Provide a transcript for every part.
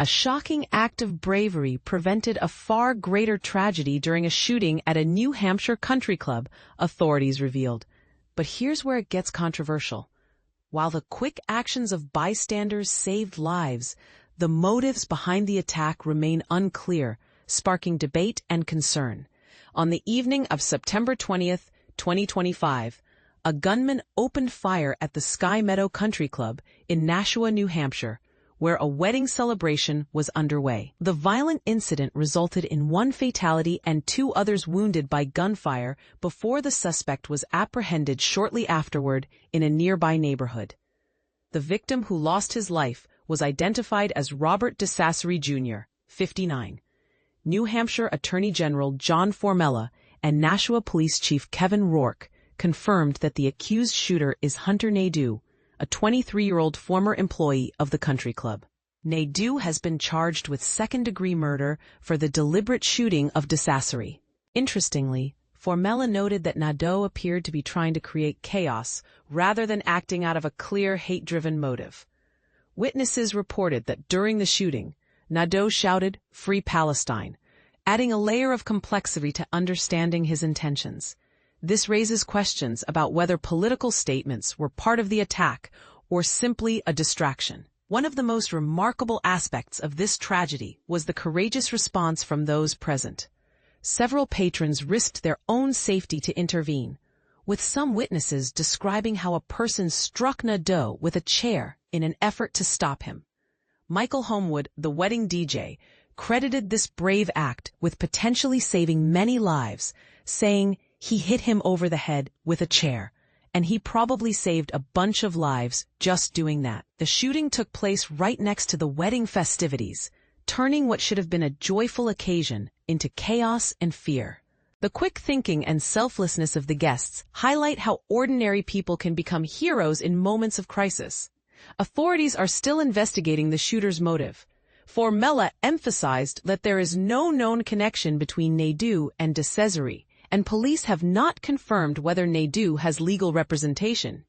A shocking act of bravery prevented a far greater tragedy during a shooting at a New Hampshire country club, authorities revealed. But here's where it gets controversial. While the quick actions of bystanders saved lives, the motives behind the attack remain unclear, sparking debate and concern. On the evening of September 20th, 2025, a gunman opened fire at the Sky Meadow Country Club in Nashua, New Hampshire, where a wedding celebration was underway. The violent incident resulted in one fatality and 2 others wounded by gunfire before the suspect was apprehended shortly afterward in a nearby neighborhood. The victim, who lost his life, was identified as Robert DeSassery Jr., 59. New Hampshire Attorney General John Formella and Nashua Police Chief Kevin Rourke confirmed that the accused shooter is Hunter Nadeau, a 23-year-old former employee of the country club. Nadeau has been charged with second-degree murder for the deliberate shooting of DeSassery. Interestingly, Formella noted that Nadeau appeared to be trying to create chaos rather than acting out of a clear hate-driven motive. Witnesses reported that during the shooting, Nadeau shouted, "Free Palestine," adding a layer of complexity to understanding his intentions. This raises questions about whether political statements were part of the attack or simply a distraction. One of the most remarkable aspects of this tragedy was the courageous response from those present. Several patrons risked their own safety to intervene, with some witnesses describing how a person struck Nadeau with a chair in an effort to stop him. Michael Homewood, the wedding DJ, credited this brave act with potentially saving many lives, saying, "He hit him over the head with a chair, and he probably saved a bunch of lives just doing that." The shooting took place right next to the wedding festivities, turning what should have been a joyful occasion into chaos and fear. The quick thinking and selflessness of the guests highlight how ordinary people can become heroes in moments of crisis. Authorities are still investigating the shooter's motive. Formella emphasized that there is no known connection between Nadeau and DeSassery, and police have not confirmed whether Nadeau has legal representation.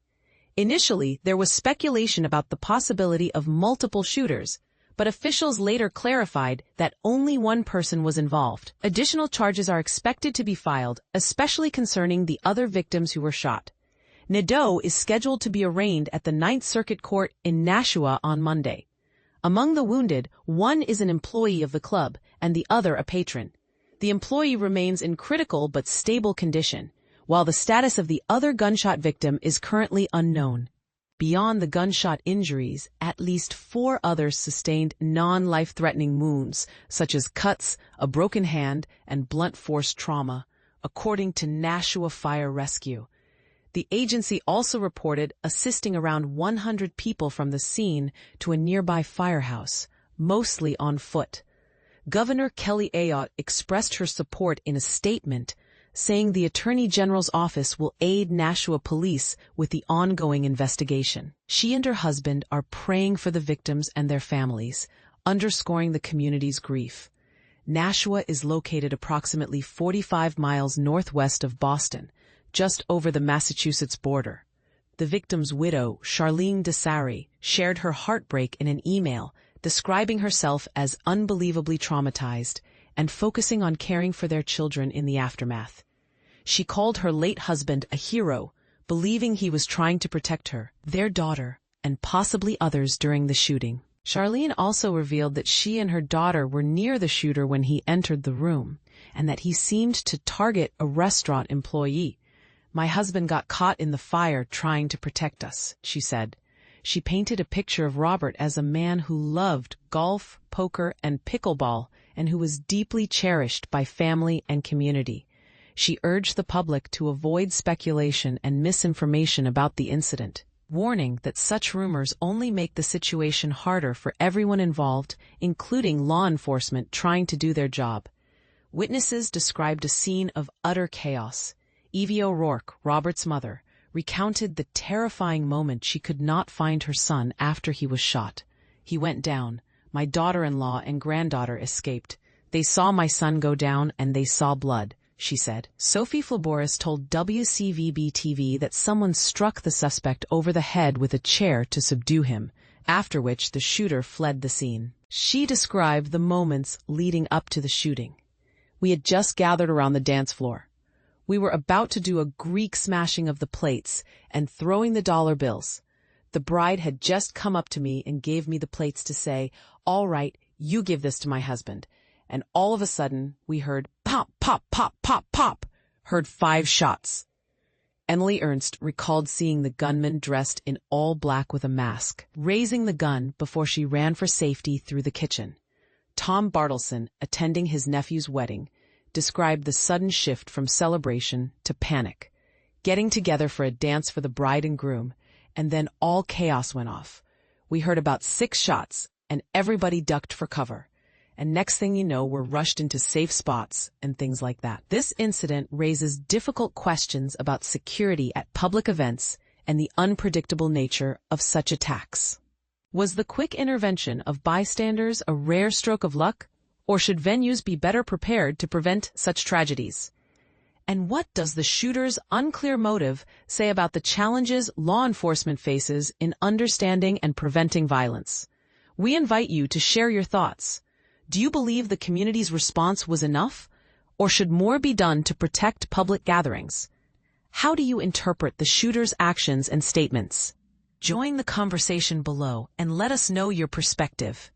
Initially, there was speculation about the possibility of multiple shooters, but officials later clarified that only one person was involved. Additional charges are expected to be filed, especially concerning the other victims who were shot. Nadeau is scheduled to be arraigned at the Ninth Circuit Court in Nashua on Monday. Among the wounded, one is an employee of the club and the other a patron. The employee remains in critical but stable condition, while the status of the other gunshot victim is currently unknown. Beyond the gunshot injuries, at least 4 others sustained non-life-threatening wounds, such as cuts, a broken hand, and blunt force trauma, according to Nashua Fire Rescue. The agency also reported assisting around 100 people from the scene to a nearby firehouse, mostly on foot. Governor Kelly Ayotte expressed her support in a statement, saying the Attorney General's office will aid Nashua police with the ongoing investigation. She and her husband are praying for the victims and their families, underscoring the community's grief. Nashua is located approximately 45 miles northwest of Boston, just over the Massachusetts border. The victim's widow, Charlene DeSassery, shared her heartbreak in an email, describing herself as unbelievably traumatized and focusing on caring for their children in the aftermath. She called her late husband a hero, believing he was trying to protect her, their daughter, and possibly others during the shooting. Charlene also revealed that she and her daughter were near the shooter when he entered the room, and that he seemed to target a restaurant employee. "My husband got caught in the fire trying to protect us," she said. She painted a picture of Robert as a man who loved golf, poker, and pickleball, and who was deeply cherished by family and community. She urged the public to avoid speculation and misinformation about the incident, warning that such rumors only make the situation harder for everyone involved, including law enforcement trying to do their job. Witnesses described a scene of utter chaos. Evie O'Rourke, Robert's mother, recounted the terrifying moment she could not find her son after he was shot. "He went down. My daughter-in-law and granddaughter escaped. They saw my son go down and they saw blood," she said. Sophie Flaboris told WCVB-TV that someone struck the suspect over the head with a chair to subdue him, after which the shooter fled the scene. She described the moments leading up to the shooting. We had just gathered around the dance floor. We were about to do a Greek smashing of the plates and throwing the dollar bills. The bride had just come up to me and gave me the plates to say, "All right, you give this to my husband." And all of a sudden, we heard pop, pop, pop, pop, pop, heard 5 shots. Emily Ernst recalled seeing the gunman dressed in all black with a mask, raising the gun before she ran for safety through the kitchen. Tom Bartleson, attending his nephew's wedding, described the sudden shift from celebration to panic, getting together for a dance for the bride and groom, and then all chaos went off. We heard about 6 shots, and everybody ducked for cover. And next thing you know, we're rushed into safe spots and things like that. This incident raises difficult questions about security at public events and the unpredictable nature of such attacks. Was the quick intervention of bystanders a rare stroke of luck, or should venues be better prepared to prevent such tragedies? And what does the shooter's unclear motive say about the challenges law enforcement faces in understanding and preventing violence? We invite you to share your thoughts. Do you believe the community's response was enough, or should more be done to protect public gatherings? How do you interpret the shooter's actions and statements? Join the conversation below and let us know your perspective.